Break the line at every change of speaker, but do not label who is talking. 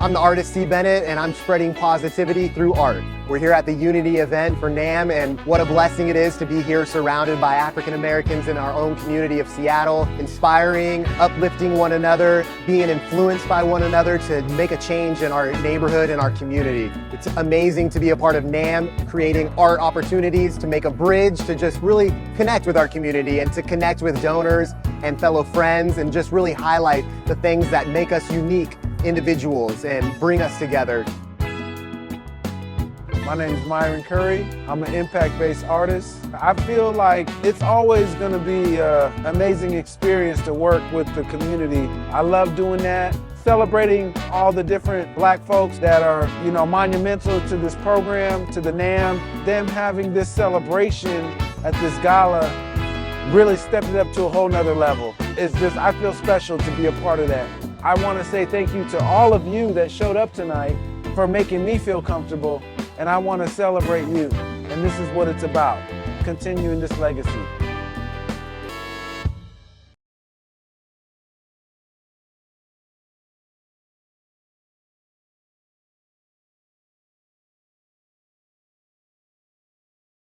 I'm the artist C. Bennett, and I'm spreading positivity through art. We're here at the Unity event for NAAM, and what a blessing it is to be here surrounded by African Americans in our own community of Seattle, inspiring, uplifting one another, being influenced by one another to make a change in our neighborhood and our community. It's amazing to be a part of NAAM, creating art opportunities to make a bridge to just really connect with our community and to connect with donors and fellow friends and just really highlight the things that make us unique individuals and bring us together.
My name is Myron Curry. I'm an impact-based artist. I feel like it's always going to be an amazing experience to work with the community. I love doing that. Celebrating all the different Black folks that are, monumental to this program, to the NAAM. Them having this celebration at this gala really stepped it up to a whole nother level. It's just, I feel special to be a part of that. I want to say thank you to all of you that showed up tonight for making me feel comfortable, and I want to celebrate you. And this is what it's about, continuing this legacy.